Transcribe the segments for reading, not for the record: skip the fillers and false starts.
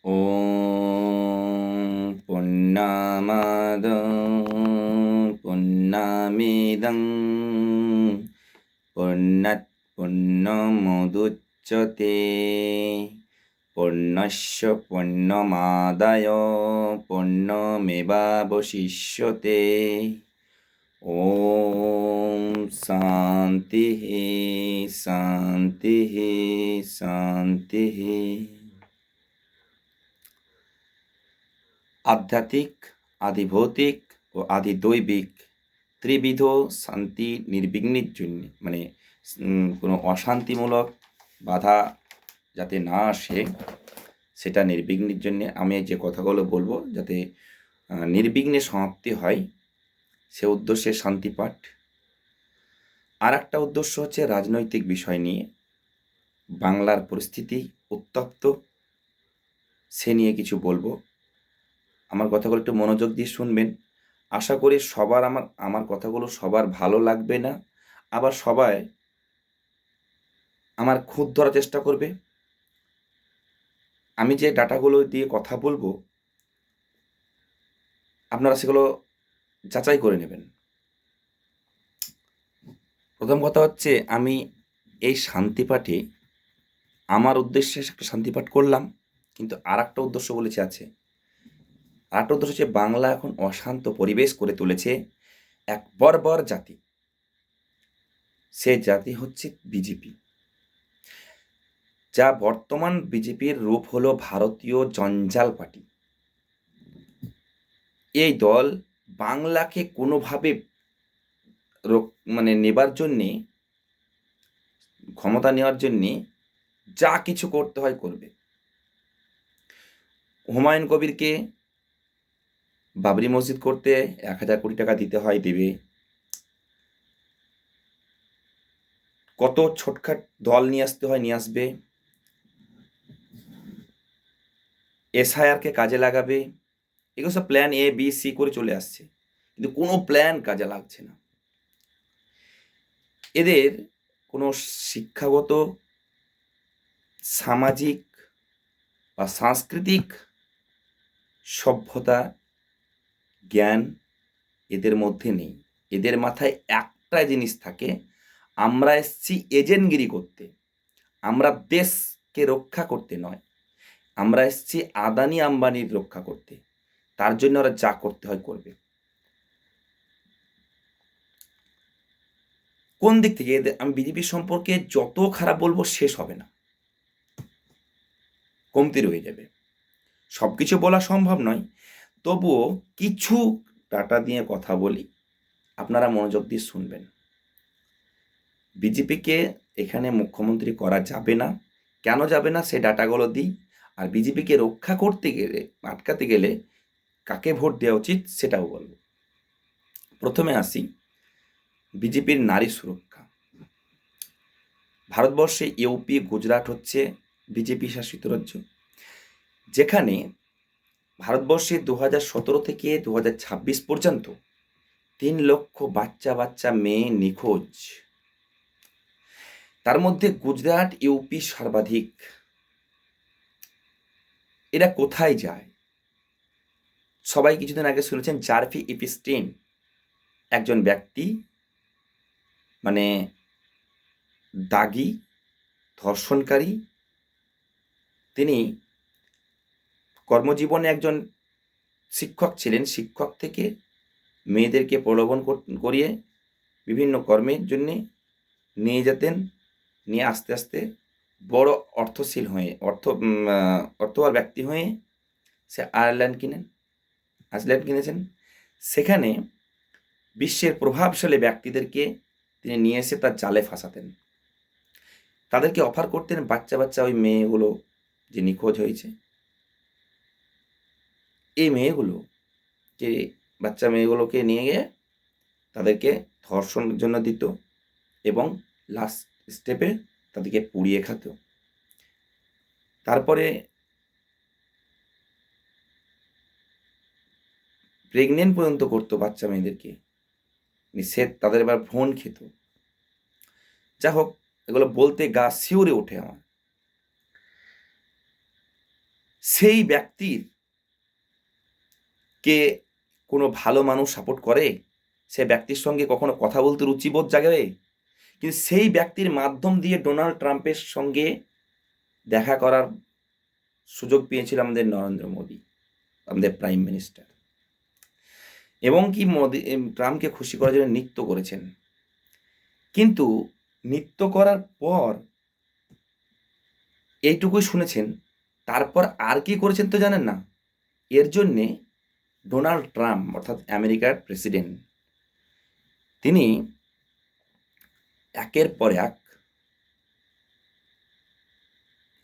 ॐ पुण्यमाद पुण्यमिदं पुण्यत् पुण्यमुदुच्यते पुण्यस्य पुण्यमादाय पुण्यमेवावशिष्यते। ॐ शान्तिः शान्तिः शान्तिः। আধ্যাত্মিক, আধিভৌতিক ও আধিদৈবিক ত্রিবিধ শান্তি নির্বিঘ্নের জন্য, মানে কোনো অশান্তিমূলক বাধা যাতে না আসে, সেটা নির্বিঘ্নের জন্যে আমি যে কথাগুলো বলবো যাতে নির্বিঘ্নে সমাপ্তি হয়, সে উদ্দেশ্যে শান্তিপাঠ। আর একটা উদ্দেশ্য হচ্ছে রাজনৈতিক বিষয় নিয়ে, বাংলার পরিস্থিতি উত্তপ্ত, সে নিয়ে কিছু বলবো। আমার কথাগুলো একটু মনোযোগ দিয়ে শুনবেন। আশা করি সবার আমার কথাগুলো সবার ভালো লাগবে না, আবার সবাই আমার খুঁত ধরার চেষ্টা করবে। আমি যে ডাটাগুলো দিয়ে কথা বলবো আপনারা সেগুলো যাচাই করে নেবেন। প্রথম কথা হচ্ছে, আমি এই শান্তিপাঠে আমার উদ্দেশ্যে একটা শান্তিপাঠ করলাম, কিন্তু আর একটা উদ্দেশ্য বলেছে আছে। আর একটা উদ্দেশ্য হচ্ছে, বাংলা এখন অশান্ত পরিবেশ করে তুলেছে এক বর্বর জাতি, সে জাতি হচ্ছে বিজেপি। যা বর্তমান বিজেপির রূপ হলো ভারতীয় জঞ্জাল পার্টি। এই দল বাংলাকে কোনোভাবে নেবার জন্যে, ক্ষমতা নেওয়ার জন্যে যা কিছু করতে হয় করবে। হুমায়ুন কবিরকে বাবরি মসজিদ করতে 1,000 কোটি টাকা দিতে হয়, দেবে। কত ছোটখাট দল নিয়ে আসতে হয়, নিয়ে আসবে। এসআইআরকে কাজে লাগাবে। এগুলো সব প্ল্যান এ বি সি করে চলে আসছে, কিন্তু কোনো প্ল্যান কাজে লাগছে না। এদের কোনো শিক্ষাগত, সামাজিক বা সাংস্কৃতিক সভ্যতা জ্ঞান এদের মধ্যে নেই। এদের মাথায় একটা জিনিস থাকে, আমরা এসছি এজেন্টগিরি করতে, আমরা দেশকে রক্ষা করতে নয়, আমরা এসছি আদানি আম্বানির রক্ষা করতে। তার জন্য ওরা যা করতে হয় করবে। কোন দিক থেকে আমি বিজেপি সম্পর্কে যত খারাপ বলবো শেষ হবে না, কমতি রয়ে যাবে। সব কিছু বলা সম্ভব নয়, তবুও কিছু ডাটা দিয়ে কথা বলি, আপনারা মনোযোগ দিয়ে শুনবেন। বিজেপিকে এখানে মুখ্যমন্ত্রী করা যাবে না। কেন যাবে না সে ডাটাগুলো দিই, আর বিজেপিকে রক্ষা করতে গেলে, আটকাতে গেলে কাকে ভোট দেওয়া উচিত সেটাও বলব। প্রথমে আসি বিজেপির নারী সুরক্ষা। ভারতবর্ষে ইউপি, গুজরাট হচ্ছে বিজেপি শাসিত রাজ্য, যেখানে ভারতবর্ষে 2017 থেকে 2026 পর্যন্ত 3 লক্ষ বাচ্চা মেয়ে নিখোঁজ। তার মধ্যে গুজরাট, ইউপি সর্বাধিক। এরা কোথায় যায়? সবাই কিছুদিন আগে শুনেছেন জার্ভি এপিস্টেইন, একজন ব্যক্তি, মানে দাগী, ধর্ষণকারী। তিনি কর্মজীবনে একজন শিক্ষক ছিলেন। শিক্ষক থেকে মেয়েদেরকে প্রলোভন করিয়ে বিভিন্ন কর্মের জন্যে নিয়ে যেতেন। নিয়ে আস্তে আস্তে বড় অর্থশীল হয়ে, অর্থবান ব্যক্তি হয়ে সে আয়ারল্যান্ড কিনেছেন। সেখানে বিশ্বের প্রভাবশালী ব্যক্তিদেরকে তিনি নিয়ে এসে তার জালে ফাঁসাতেন। তাদেরকে অফার করতেন বাচ্চা ওই মেয়েগুলো যে নিখোঁজ হয়েছে, এই মেয়েগুলো, যে বাচ্চা মেয়েগুলোকে নিয়ে গিয়ে তাদেরকে ধর্ষণের জন্য দিত এবং লাস্ট স্টেপে তাদেরকে পুড়িয়ে খেত। তারপরে প্রেগনেন্ট পর্যন্ত করতো বাচ্চা মেয়েদেরকে। সে তাদের এবার ভ্রূণ খেত। যা হোক, এগুলো বলতে গা শিউরে ওঠে আমার। সেই ব্যক্তির কে কোনো ভালো মানুষ সাপোর্ট করে? সে ব্যক্তির সঙ্গে কখনো কথা বলতে রুচিবোধ জাগে? কিন্তু সেই ব্যক্তির মাধ্যম দিয়ে ডোনাল্ড ট্রাম্পের সঙ্গে দেখা করার সুযোগ পেয়েছিল আমাদের নরেন্দ্র মোদী, আমাদের প্রাইম মিনিস্টার। এবং কি ট্রাম্পকে খুশি করার জন্য নৃত্য করেছেন। কিন্তু নৃত্য করার পর এইটুকুই শুনেছেন, তারপর আর কি করেছেন তো জানেন না। এর জন্যে ডোনাল্ড ট্রাম্প অর্থাৎ আমেরিকার প্রেসিডেন্ট, তিনি একের পর এক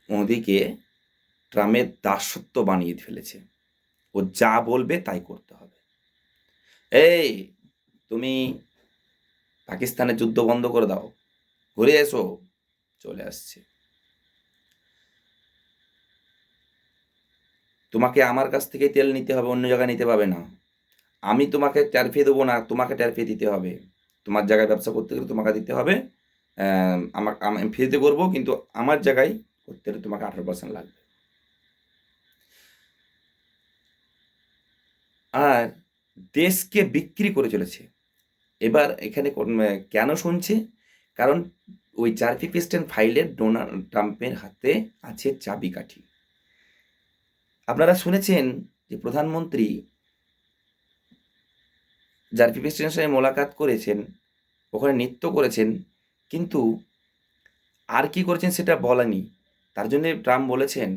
মোদিকে ট্রাম্পের দাসত্ব বানিয়ে ফেলেছে। ও যা বলবে তাই করতে হবে। এই, তুমি পাকিস্তানের যুদ্ধ বন্ধ করে দাও, ঘুরে এসো। চলে আসছে। তোমাকে আমার কাছ থেকে তেল নিতে হবে, অন্য জায়গায় নিতে পাবে না। আমি তোমাকে ট্যারিফে দেবো না, তোমাকে ট্যারিফে দিতে হবে। তোমার জায়গায় ব্যবসা করতে গেলে তোমাকে দিতে হবে। আমি ফ্রিতে করবো, কিন্তু আমার জায়গায় করতে গেলে তোমাকে 18% লাগবে। আর দেশকে বিক্রি করে চলেছে। এবার এখানে কেন শুনছে? কারণ ওই জার্ফিপিস্টেন ফাইলের ডোনাল্ড ট্রাম্পের হাতে আছে চাবিকাঠি। আপনারা শুনেছেন যে প্রধানমন্ত্রী জার্ফিপিস্টেনের সঙ্গে মোলাকাত করেছেন, ওখানে নৃত্য করেছেন, কিন্তু আর কি করেছেন সেটা বলেনি। তার জন্যে ট্রাম্প বলেছেন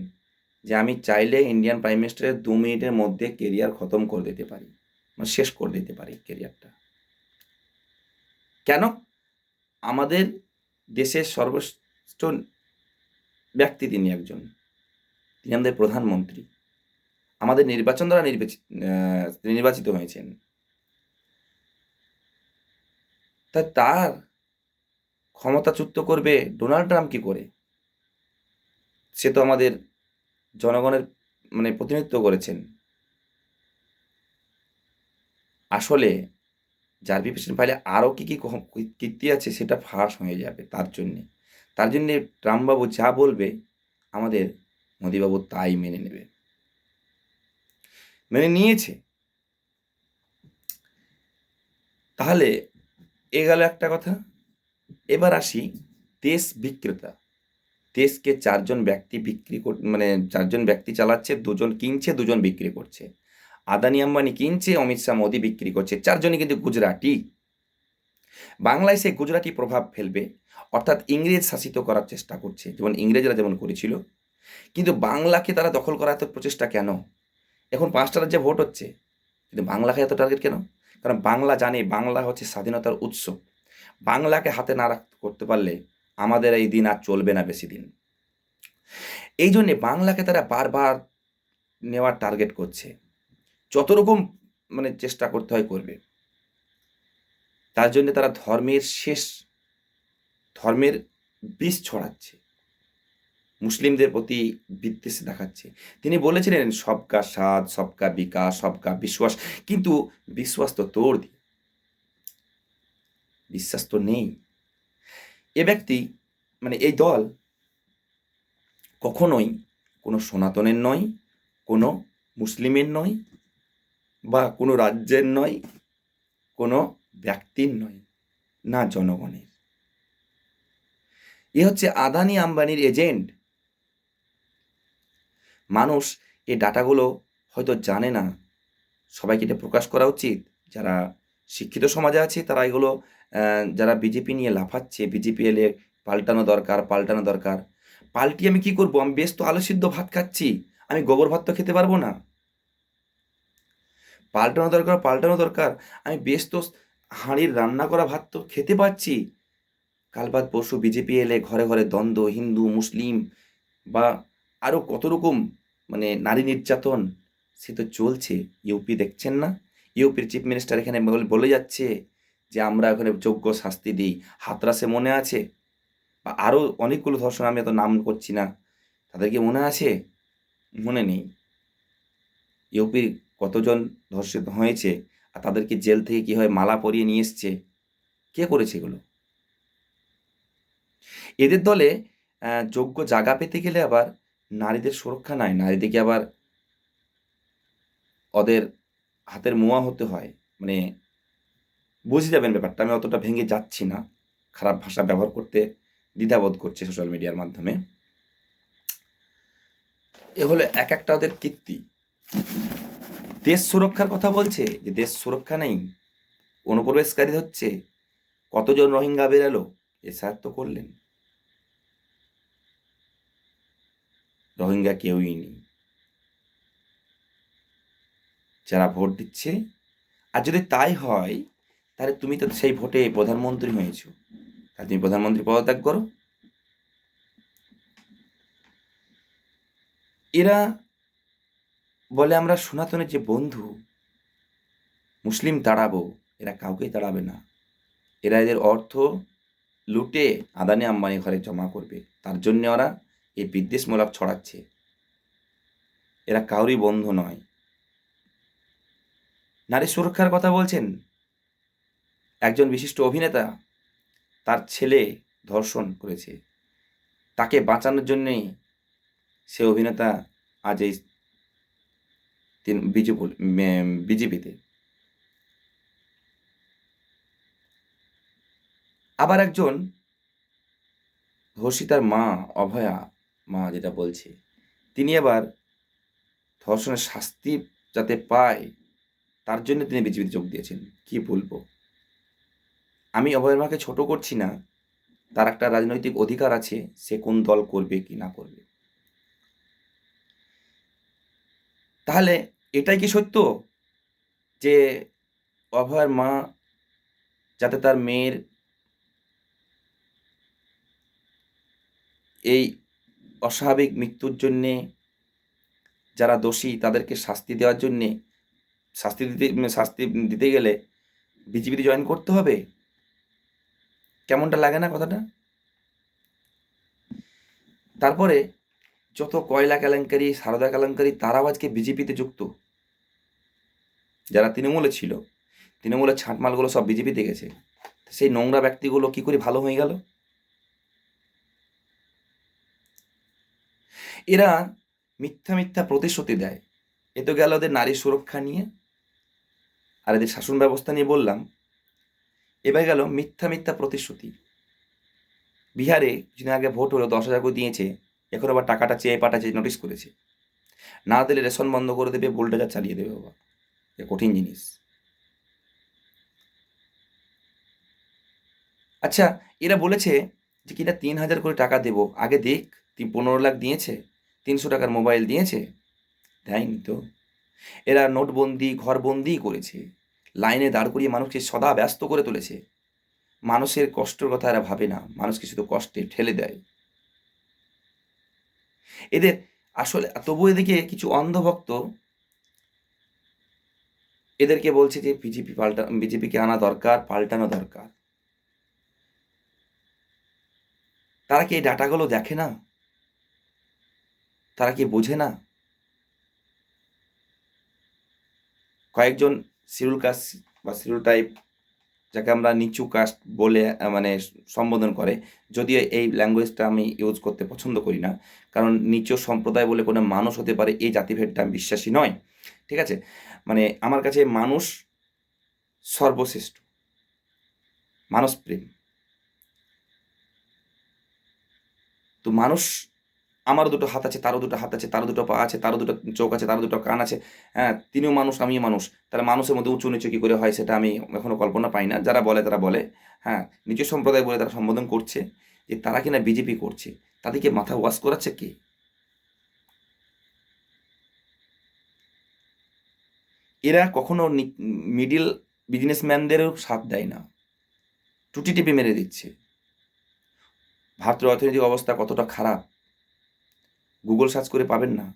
যে আমি চাইলে ইন্ডিয়ান প্রাইম মিনিস্টারের 2 মিনিটের মধ্যে কেরিয়ার খতম করে দিতে পারি, মানে শেষ করে দিতে পারি কেরিয়ারটা। কেন? আমাদের দেশের সর্বশ্রেষ্ঠ ব্যক্তি তিনি একজন। তিনি আমাদের প্রধানমন্ত্রী। আমাদের নির্বাচন দ্বারা নির্বাচিত হয়েছেন। তার ক্ষমতাচ্যুত করবে ডোনাল্ড ট্রাম্প কি করে? সে তো আমাদের জনগণের প্রতিনিধিত্ব করেছেন। আসলে জার্ফিপিস্টেন ফাইলে আরও কি কীর্তি আছে সেটা ফাঁস হয়ে যাবে তার জন্যে ট্রাম্পবাবু যা বলবে আমাদের মোদিবাবু তাই মেনে নেবে, মেনে নিয়েছে। তাহলে এ গেল একটা কথা। এবার আসি দেশ বিক্রেতা। দেশকে 4জন ব্যক্তি চারজন ব্যক্তি চালাচ্ছে, 2জন কিনছে, 2জন বিক্রি করছে। আদানি আম্বানি কিনছে, অমিত শাহ মোদি বিক্রি করছে। 4জনই কিন্তু গুজরাটি। বাংলায় সে গুজরাটি প্রভাব ফেলবে, অর্থাৎ ইংরেজ শাসিত করার চেষ্টা করছে, যেমন ইংরেজরা যেমন করেছিল। কিন্তু বাংলাকে তারা দখল করার এত প্রচেষ্টা কেন? এখন 5টা রাজ্যে ভোট হচ্ছে, কিন্তু বাংলাকে এত টার্গেট কেন? কারণ বাংলা জানে বাংলা হচ্ছে স্বাধীনতার উৎস। বাংলাকে হাতে না করতে পারলে আমাদের এই দিন আর চলবে না বেশি দিন। এই জন্যে বাংলাকে তারা বারবার নেওয়ার টার্গেট করছে। যত রকম চেষ্টা করতে হয় করবে। তার জন্য তারা ধর্মের বিষ ছড়াচ্ছে, মুসলিমদের প্রতি বিদ্বেষ দেখাচ্ছে। তিনি বলেছিলেন সবকা সাথ, সবকা বিকাশ, সবকা বিশ্বাস, কিন্তু বিশ্বাস তো তোড় দি, বিশ্বাস তো নেই। এ ব্যক্তি এই দল কখনোই কোনো সনাতনের নয়, কোনো মুসলিমের নয়, বা কোনো রাজ্যের নয়, কোনো ব্যক্তির নয়, না জনগণের। এ হচ্ছে আদানি আম্বানির এজেন্ট। মানুষ এই ডাটাগুলো হয়তো জানে না, সবাইকে এটা প্রকাশ করা উচিত। যারা শিক্ষিত সমাজে আছে তারা এগুলো, যারা বিজেপি নিয়ে লাফাচ্ছে, বিজেপি এলে পাল্টানো দরকার, পাল্টানো দরকার। পাল্টিয়ে আমি কি করব? আমি বেশ তো আলু সিদ্ধ ভাত খাচ্ছি, আমি গোবর ভাত তো খেতে পারবো না। পাল্টানো দরকার, পাল্টানো দরকার। আমি বেশ তো হাঁড়ির রান্না করা ভাত তো খেতে পাচ্ছি। কাল বাদ পরশু বিজেপি এলে ঘরে ঘরে দ্বন্দ্ব, হিন্দু মুসলিম, বা আরও কত রকম নারী নির্যাতন, সে তো চলছে। ইউপি দেখছেন না? ইউপির চিফ মিনিস্টার এখানে বলে যাচ্ছে যে আমরা ওখানে যোগ্য শাস্তি দিই। হাতরাসে মনে আছে? বা আরও অনেকগুলো ধর্ষণ, আমি এত নাম করছি না, তাদের কি মনে আছে? মনে নেই। ইউপির কতজন ধর্ষিত হয়েছে, আর তাদেরকে জেল থেকে কীভাবে মালা পরিয়ে নিয়ে এসছে, কে করেছে এগুলো? এদের দলে যোগ্য জায়গা পেতে গেলে আবার নারীদের সুরক্ষা নাই, নারীদেরকে আবার ওদের হাতের মোয়া হতে হয়, মানে বুঝে যাবেন ব্যাপারটা। আমি অতটা ভেঙে যাচ্ছি না, খারাপ ভাষা ব্যবহার করতে দ্বিধাবোধ করছে সোশ্যাল মিডিয়ার মাধ্যমে। এ হলো এক একটা ওদের কীর্তি। দেশ সুরক্ষার কথা বলছে, যে দেশ সুরক্ষা নেই, অনুপ্রবেশকারী হচ্ছে, কতজন রোহিঙ্গা বেরালো, এসআর তো করলেন, রোহিঙ্গা কেউই নেই। যারা ভোট দিচ্ছে, আর যদি তাই হয় তাহলে তুমি তো সেই ভোটে প্রধানমন্ত্রী হয়েছো, তাহলে তুমি প্রধানমন্ত্রী পদত্যাগ করো। এরা বলে আমরা সনাতনের যে বন্ধু, মুসলিম তাড়াবো, এরা কাউকেই তাড়াবে না। এরা এদের অর্থ লুটে আদানি আম্বানি ঘরে জমা করবে, তার জন্য ওরা এই বিদ্বেষমূলক ছড়াচ্ছে। এরা কাউরই বন্ধু নয়। নারী সুরক্ষার কথা বলছেন, একজন বিশিষ্ট অভিনেতা তার ছেলে ধর্ষণ করেছে, তাকে বাঁচানোর জন্যেই সে অভিনেতা আজ এই বিজেপিতে। আবার একজন ধর্ষিতার মা, অভয়া মা যেটা বলছে, তিনি আবার ধর্ষণের শাস্তি যাতে পায় তার জন্য তিনি বিজেপিতে যোগ দিয়েছেন। কি বলবো, আমি অভয়ের মাকে ছোট করছি না, তার একটা রাজনৈতিক অধিকার আছে, সে কোন দল করবে কি না করবে। তাহলে এটাই কি সত্য যে অভয়ের মা যাতে তার মেয়ের এই অস্বাভাবিক মৃত্যুর জন্যে যারা দোষী তাদেরকে শাস্তি দেওয়ার জন্যে, শাস্তি দিতে গেলে বিজেপিতে জয়েন করতে হবে? কেমনটা লাগে না কথাটা? তারপরে যত কয়লা কেলেঙ্কারি, সারদা কেলেঙ্কারি, তারাও আজকে বিজেপিতে যুক্ত। যারা তৃণমূলে ছিল, তৃণমূলের ছাঁটমালগুলো সব বিজেপিতে গেছে। সেই নোংরা ব্যক্তিগুলো কি করে ভালো হয়ে গেল? এরা মিথ্যা মিথ্যা প্রতিশ্রুতি দেয়। এ তো গেল ওদের নারী সুরক্ষা নিয়ে আর এদের শাসন ব্যবস্থা নিয়ে বললাম। এবার গেল মিথ্যা মিথ্যা প্রতিশ্রুতি। বিহারে কিছুদিন আগে ভোট হলো, 10,000 করে দিয়েছে, এখন আবার টাকাটা চেয়ে পাঠাচ্ছে, নোটিশ করেছে, না দিলে রেশন বন্ধ করে দেবে, বুলডোজার চালিয়ে দেবে। বাবা, এ কঠিন জিনিস। আচ্ছা, এরা বলেছে যে কিনা 3,000 করে টাকা দেবো, আগে দেখ, 15 লাখ দিয়েছে, 300 টাকার মোবাইল দিয়েছে, দেয়নি তো। এরা নোটবন্দি, ঘরবন্দি করেছে, লাইনে দাঁড় করিয়ে মানুষকে সদা ব্যস্ত করে তুলেছে। মানুষের কষ্টের কথা এরা ভাবে না, মানুষকে শুধু কষ্টে ঠেলে দেয়। এদের আসলে তবু এদিকে কিছু অন্ধভক্ত এদেরকে বলছে যে বিজেপিকে আনা দরকার, পাল্টানো দরকার। তারা কি এই ডাটাগুলো দেখে না? তারা কি বোঝে না? কয়েকজন শিডিউল কাস্ট বা শিডিউল টাইপ, যাকে আমরা নিচু কাস্ট বলে মানে সম্বোধন করে, যদিও এই ল্যাঙ্গুয়েজটা আমি ইউজ করতে পছন্দ করি না, কারণ নিচু সম্প্রদায় বলে কোনো মানুষ হতে পারে এই জাতিভেদটা আমি বিশ্বাসী নয়। ঠিক আছে, মানে আমার কাছে মানুষ সর্বশ্রেষ্ঠ, মানুষ প্রেম। তো মানুষ, আমারও দুটো হাত আছে, তারও দুটো হাত আছে, তারও দুটো পা আছে, তারও দুটো চোখ আছে, তারও দুটো কান আছে। হ্যাঁ, তিনিও মানুষ, আমিও মানুষ। তাহলে মানুষের মধ্যে উঁচু নিচু কী করে হয় সেটা আমি এখনও কল্পনা পাই না। যারা বলে তারা বলে, হ্যাঁ, নিচু সম্প্রদায় বলে তারা সম্বোধন করছে, যে তারা কিনা বিজেপি করছে, তাদেরকে মাথা ওয়াশ করাচ্ছে কে? এরা কখনো মিডিল বিজনেসম্যানদেরও সাথ দেয় না, টুটি টিপে মেরে দিচ্ছে। ভারতের অর্থনৈতিক অবস্থা কতটা খারাপ গুগল সার্চ করে পাবেন না।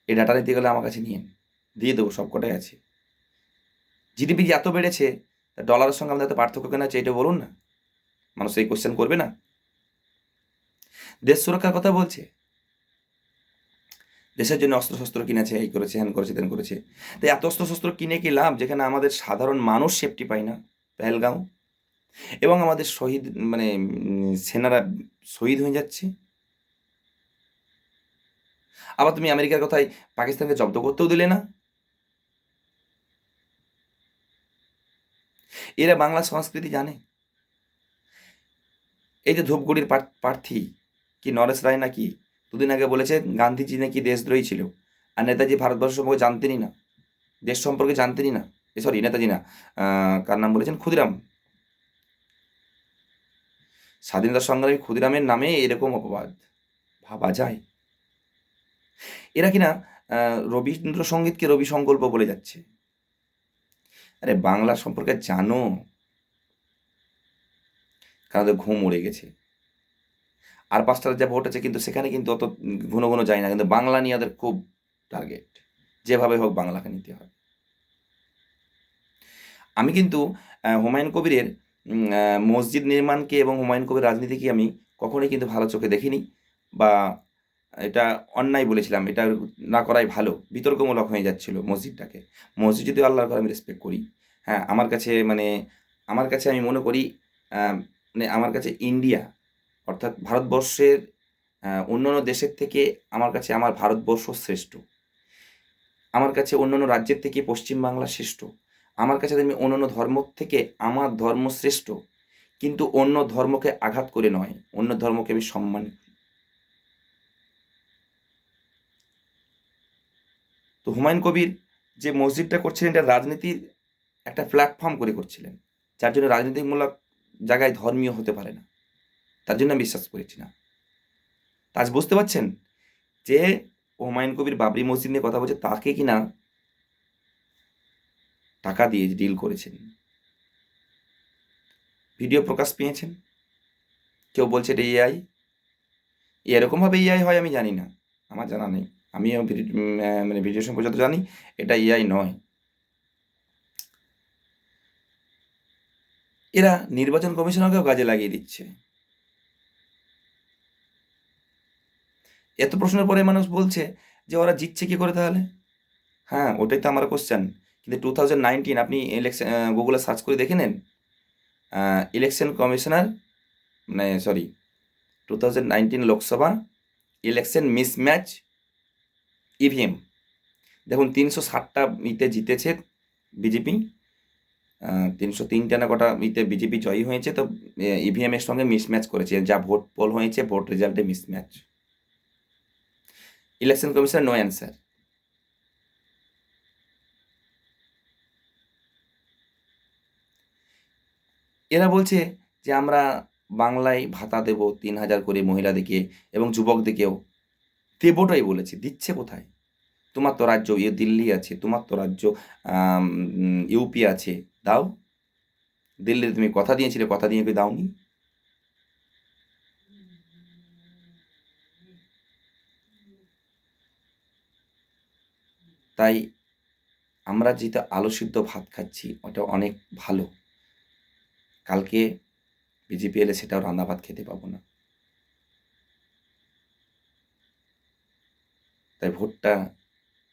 এই ডাটা নিতে গেলে আমার কাছে নিয়ে দিয়ে দেবো, সব কটাই আছে। জিডিপি যে এত বেড়েছে, ডলারের সঙ্গে আমাদের এত পার্থক্য কেন আছে, এটা বলুন না। মানুষ এই কোয়েশ্চেন করবে না? দেশ সুরক্ষার কথা বলছে, দেশের জন্য অস্ত্রশস্ত্র কিনেছে, এই করেছে, হ্যান করেছে, তেন করেছে। তাই এত অস্ত্রশস্ত্র কিনে কি লাভ, যেখানে আমাদের সাধারণ মানুষ সেফটি পায় না? পেহেলগাঁও এবং আমাদের শহীদ, মানে সেনারা শহীদ হয়ে যাচ্ছে। আবার তুমি আমেরিকার কথায় পাকিস্তানকে জব্দ করতেও দিলে না। এরা বাংলা সংস্কৃতি জানে? এই যে ধূপগুড়ির প্রার্থী কি নরেশ রায় নাকি দুদিন আগে বলেছে গান্ধীজি নাকি দেশদ্রোহী ছিল, আর নেতাজি ভারতবর্ষ সম্পর্কে জানতেনই না, দেশ সম্পর্কে জানতেনই না। সরি, নেতাজি না, কার নাম বলেছেন, ক্ষুদিরাম। স্বাধীনতা সংগ্রামী ক্ষুদিরামের নামে এরকম অপবাদ, ভাবা যায়? এরা কিনা রবীন্দ্রসঙ্গীতকে রবি সংকল্প বলে যাচ্ছে। আরে বাংলা সম্পর্কে জানো, কারণ ওদের ঘুম উড়ে গেছে। আর 5টা যা ভোট আছে কিন্তু সেখানে কিন্তু অত ঘন ঘন যায় না, কিন্তু বাংলা নিয়ে ওদের খুব টার্গেট, যেভাবে হোক বাংলাকে নিতে হবে। আমি কিন্তু হুমায়ুন কবিরের মসজিদ নির্মাণকে এবং হুমায়ুন কবির রাজনীতিকে আমি কখনোই কিন্তু ভালো চোখে দেখিনি, বা এটা অন্যায় বলেছিলাম, এটা না করাই ভালো, বিতর্কমূলক হয়ে যাচ্ছিল মসজিদটাকে। মসজিদ যদি আল্লাহর ঘর, আমি রেসপেক্ট করি। হ্যাঁ, আমার কাছে আমি মনে করি, মানে আমার কাছে ইন্ডিয়া অর্থাৎ ভারতবর্ষের অন্যান্য দেশের থেকে আমার কাছে আমার ভারতবর্ষ শ্রেষ্ঠ। আমার কাছে অন্যান্য রাজ্যের থেকে পশ্চিমবাংলা শ্রেষ্ঠ। আমার কাছে তেমনি অন্যান্য ধর্ম থেকে আমার ধর্ম শ্রেষ্ঠ, কিন্তু অন্য ধর্মকে আঘাত করে নয়, অন্য ধর্মকে আমি সম্মান করি। তো হুমায়ুন কবির যে মসজিদটা করছিলেন, এটা রাজনীতির একটা প্ল্যাটফর্ম করে করছিলেন, যার জন্য রাজনীতিমূলক জায়গায় ধর্মীয় হতে পারে না, তার জন্য আমি বিশ্বাস করেছি না। তা আজ বুঝতে পারছেন যে হুমায়ুন কবির বাবরি মসজিদ নিয়ে কথা বলছে, তাকে কিনা টাকা দিয়ে ডিল করেছেন, ভিডিও প্রকাশ পেয়েছেন। কেউ বলছে এটা এআই, এরকমভাবে এআই হয় আমি জানি না, আমার জানা নেই। আমিও মানে ভিডিও সম্পর্কে যত জানি, এটা এআই নয়। এরা নির্বাচন কমিশনকেও কাজে লাগিয়ে দিচ্ছে। এত প্রশ্নের পরে মানুষ বলছে যে ওরা জিতছে কি করে তাহলে? হ্যাঁ, ওটাই তো আমার কোশ্চেন। কিন্তু 2019 আপনি ইলেকশন গুগলে সার্চ করে দেখে নেন, ইলেকশন কমিশনার, মানে sorry, 2019 Lok Sabha election mismatch EVM, দেখুন 360টা ইতে জিতেছে বিজেপি, 303টা না কটা ইতে বিজেপি জয়ী হয়েছে, তো ইভিএম এর সঙ্গে মিসম্যাচ করেছে, যা ভোট পোল হয়েছে ভোট রেজাল্টে mismatch. Election commission no answer. এরা বলছে যে আমরা বাংলায় ভাতা দেব 3,000 করে মহিলাদেরকে এবং যুবকদেরকেও। দেবটাই বলেছে, দিচ্ছে কোথায়? তোমার তো রাজ্য দিল্লি আছে, তোমার তো রাজ্য ইউপি আছে, দাও। দিল্লিতে তুমি কথা দিয়েছিলে, কথা দিয়ে কি দাওনি? তাই আমরা যেটা আলু সিদ্ধ ভাত খাচ্ছি ওটা অনেক ভালো, কালকে বিজেপি এলে সেটাও রান্না ভাত খেতে পাবো না। তাই ভোটটা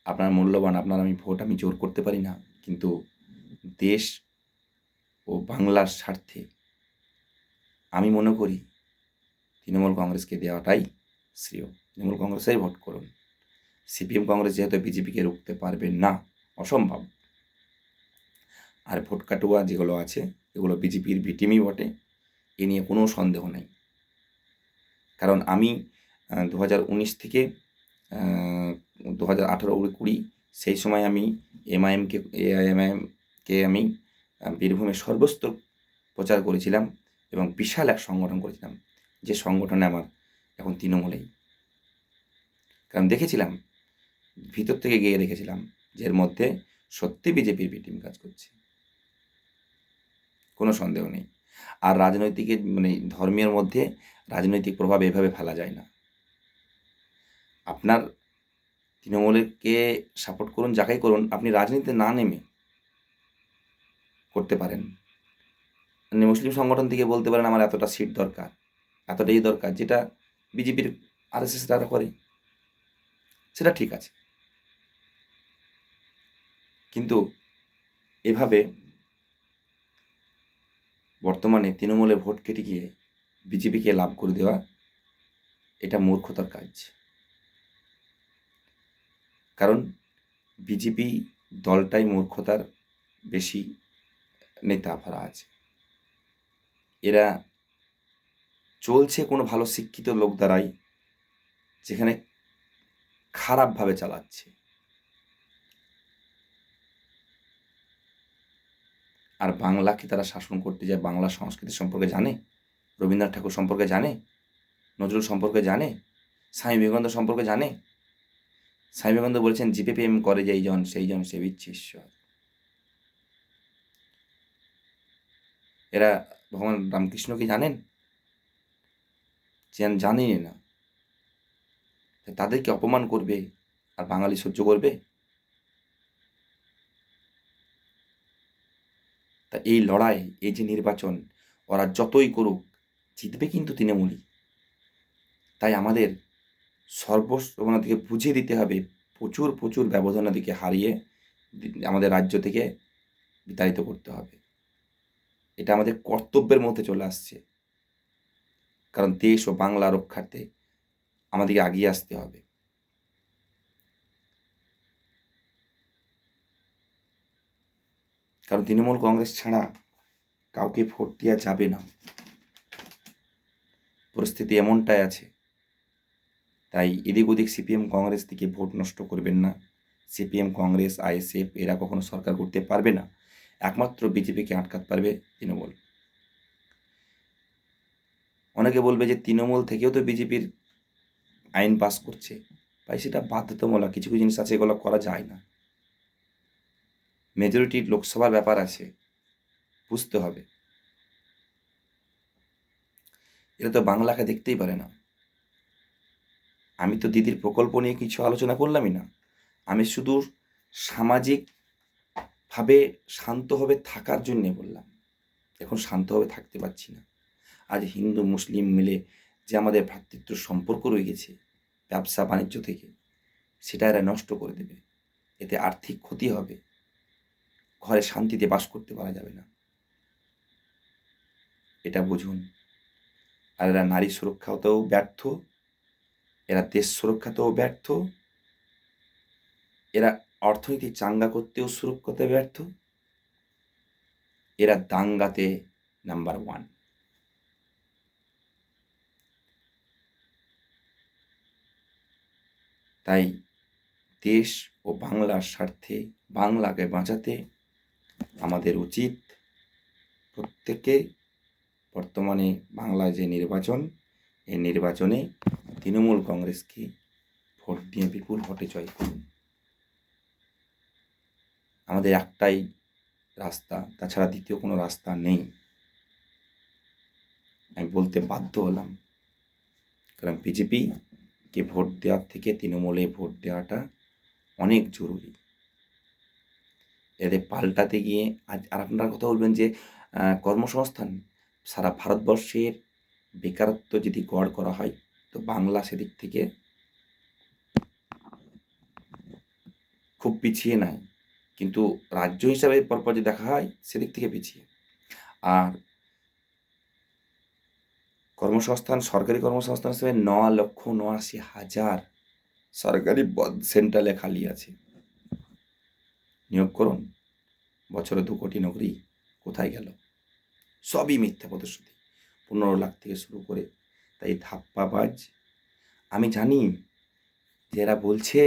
আপনার মূল্যবান, আপনার আমি ভোট আমি জোর করতে পারি না, কিন্তু দেশ ও বাংলার স্বার্থে আমি মনে করি তৃণমূল কংগ্রেসকে দেওয়াটাই শ্রেয়। তৃণমূল কংগ্রেসেই ভোট করুন। সিপিএম কংগ্রেস যেহেতু বিজেপিকে রুখতে পারবে না, অসম্ভব। আর ভোট কাটুয়া যেগুলো আছে এগুলো বিজেপির বি টিমই বটে, এ নিয়ে কোনো সন্দেহ নেই। কারণ আমি 2019 থেকে 2018-20 সেই সময় আমি এমআইএমকে এআইএমআইএমকে আমি বীরভূমের সর্বস্তর প্রচার করেছিলাম এবং বিশাল এক সংগঠন করেছিলাম, যে সংগঠনে আমার এখন তৃণমূলেই। কারণ দেখেছিলাম, ভিতর থেকে গিয়ে দেখেছিলাম যে এর মধ্যে সত্যি বিজেপির বি টিম কাজ করছে, কোনো সন্দেহ নেই। আর রাজনৈতিকের মানে ধর্মের মধ্যে রাজনৈতিক প্রভাব এভাবে ফেলা যায় না। আপনার তৃণমূলকে সাপোর্ট করুন, যাকেই করুন, আপনি রাজনীতিতে না নেমে করতে পারেন। মানে মুসলিম সংগঠন থেকে বলতে পারেন আমার এতটা সিট দরকার, এতটাই দরকার, যেটা বিজেপির আরএসএস তারা করে, সেটা ঠিক আছে। কিন্তু এভাবে বর্তমানে তৃণমূলে ভোট কেটে গিয়ে বিজেপিকে লাভ করে দেওয়া, এটা মূর্খতার কাজ। কারণ বিজেপি দলটাই মূর্খতার বেশি নেতা ভরা আছে। এরা চলছে কোনো ভালো শিক্ষিত লোক দ্বারাই, যেখানে খারাপভাবে চালাচ্ছে। আর বাংলাকে তারা শাসন করতে যায়। বাংলা সংস্কৃতি সম্পর্কে জানে, রবীন্দ্রনাথ ঠাকুর সম্পর্কে জানে, নজরুল সম্পর্কে জানে, স্বামী বিবেকানন্দ সম্পর্কে জানে। স্বামী বিবেকানন্দ বলেছেন, জীবে প্রেম করে যেই জন সেই জন সেবিচ্ছে ঈশ্বর। এরা ভগবান রামকৃষ্ণকে জানেন? জানেনই না। তাদেরকে অপমান করবে আর বাঙালি সহ্য করবে? তা এই লড়াই, এই যে নির্বাচন, ওরা যতই করুক জিতবে কিন্তু তৃণমূলই। তাই আমাদের সর্বস্বনাদিকে বুঝিয়ে দিতে হবে, প্রচুর প্রচুর ব্যবধানাদিকে হারিয়ে আমাদের রাজ্য থেকে বিতাড়িত করতে হবে। এটা আমাদের কর্তব্যের মধ্যে চলে আসছে, কারণ দেশ ও বাংলা রক্ষার্থে আমাদেরকে এগিয়ে আসতে হবে। কারণ তৃণমূল কংগ্রেস ছাড়া কাউকে ভোট দেওয়া যাবে না, পরিস্থিতি এমনটাই আছে। তাই এদিক ওদিক সিপিএম কংগ্রেস থেকে ভোট নষ্ট করবেন না। সিপিএম কংগ্রেস আইএসএফ এরা কখনো সরকার করতে পারবে না, একমাত্র বিজেপিকে আটকাতে পারবে তৃণমূল। অনেকে বলবে যে তৃণমূল থেকেও তো বিজেপির আইন পাস করছে, ভাই সেটা বাধ্যতামূলক। কিছু কিছু জিনিস আছে এগুলো করা যায় না, মেজরিটি লোকসভার ব্যাপার আছে, বুঝতে হবে। এটা তো বাংলাকে দেখতেই পারে না। আমি তো দিদির প্রকল্প নিয়ে কিছু আলোচনা করলামই না, আমি শুধু সামাজিকভাবে শান্তভাবে থাকার জন্যে বললাম। এখন শান্তভাবে থাকতে পারছি না। আজ হিন্দু মুসলিম মিলে যে আমাদের ভ্রাতৃত্ব সম্পর্ক রয়ে গেছে ব্যবসা বাণিজ্য থেকে, সেটা এরা নষ্ট করে দেবে। এতে আর্থিক ক্ষতি হবে, ঘরে শান্তিতে বাস করতে পারা যাবে না। এটা বুঝুন। আর এরা নারী সুরক্ষাতেও ব্যর্থ, এরা দেশ সুরক্ষাতেও ব্যর্থ, এরা অর্থনীতি চাঙ্গা করতেও সুরক্ষাতে ব্যর্থ, এরা দাঙ্গাতে নাম্বার 1। তাই দেশ ও বাংলার স্বার্থে, বাংলাকে বাঁচাতে আমাদের উচিত প্রত্যেকে বর্তমানে বাংলায় যে নির্বাচন, এই নির্বাচনে তৃণমূল কংগ্রেসকে ভোট দিয়ে বিপুল ভোটে জয় করুন। আমাদের একটাই রাস্তা, তাছাড়া দ্বিতীয় কোনো রাস্তা নেই। আমি বলতে বাধ্য হলাম, কারণ বিজেপিকে ভোট দেওয়ার থেকে তৃণমূলে ভোট দেওয়াটা অনেক জরুরি। এদের পাল্টাতে গিয়ে আজ আর আপনারা কথা বলবেন যে কর্মসংস্থান, সারা ভারতবর্ষের বেকারত্ব যদি গড় করা হয় তো বাংলা সেদিক থেকে খুব পিছিয়ে নাই, কিন্তু রাজ্য হিসাবে পরপর যে দেখা হয় সেদিক থেকে পিছিয়ে। আর কর্মসংস্থান, সরকারি কর্মসংস্থান হিসেবে 9,79,000 সরকারি পদ সেন্ট্রালে খালি আছে। নিয়োগ করুন, বছরে 2 কোটি নকরি কোথায় গেল? সবই মিথ্যা প্রতিশ্রুতি, 15 লাখ থেকে শুরু করে। তাই ধাপ্পাবাজ। আমি জানি যে এরা বলছে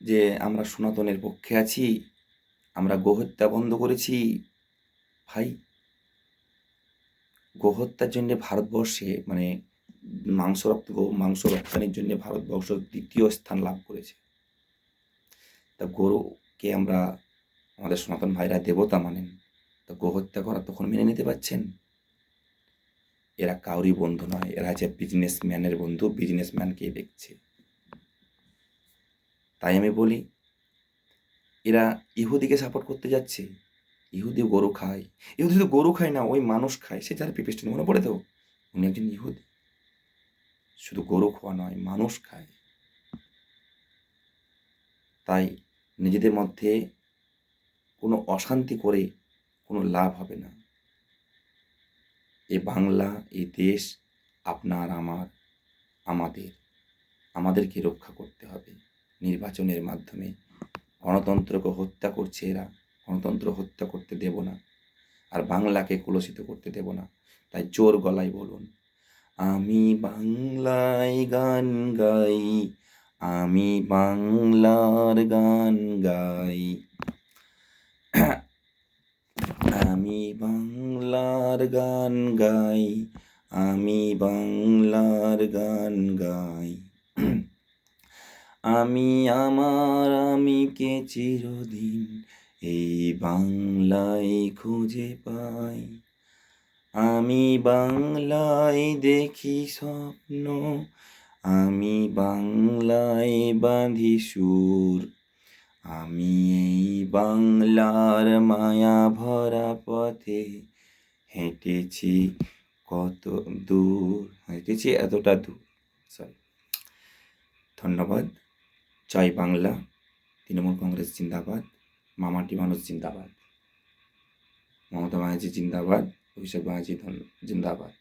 যে আমরা সনাতনের পক্ষে আছি, আমরা গোহত্যা বন্ধ করেছি। ভাই, গোহত্যার জন্য ভারতবর্ষে মানে মাংস রপ্তানির জন্য ভারতবর্ষ 2য় স্থান লাভ করেছে। তা গরুকে আমরা, আমাদের সনাতন ভাইরা দেবতা মানেন, তা গোহত্যা করা তখন মেনে নিতে পারছেন? এরা কাউরি বন্ধু নয়, এরা হচ্ছে বিজনেসম্যানের বন্ধু, বিজনেসম্যানকেই দেখছে। তাই আমি বলি, এরা ইহুদিকে সাপোর্ট করতে যাচ্ছে। ইহুদি গরু খায়, ইহুদি তো গরু খায় না, ওই মানুষ খায়। সে যার পিপিস্টন মনে পড়ে তো, উনি একজন ইহুদি। শুধু গরু খাওয়া নয়, মানুষ খায়। তাই নিজেদের মধ্যে কোনো অশান্তি করে কোনো লাভ হবে না। এই বাংলা, এই দেশ আপনার আমার, আমাদেরকে রক্ষা করতে হবে। নির্বাচনের মাধ্যমে। গণতন্ত্রকে হত্যা করছে এরা। গণতন্ত্র হত্যা করতে দেব না, আর বাংলাকে কলুষিত করতে দেব না। তাই জোর গলায় বলুন, আমি বাংলায় গান গাই, আমি বাংলার গান গাই, আমি বাংলার গান গাই, আমি বাংলার গান গাই। আমি আমার আমিকে চিরদিন এই বাংলায় খুঁজে পাই। আমি বাংলায় দেখি স্বপ্ন, আমি বাংলায় বাঁধি সুর। আমি এই বাংলার মায়া ভরা পথে হেঁটেছি কত দূর, হেঁটেছি এতটা দূর। সরি, ধন্যবাদ। জয় বাংলা। তৃণমূল কংগ্রেস জিন্দাবাদ। মামাটি মানুষ জিন্দাবাদ। মমতা ব্যানার্জি জিন্দাবাদ। অভিষেক ব্যানার্জি জিন্দাবাদ।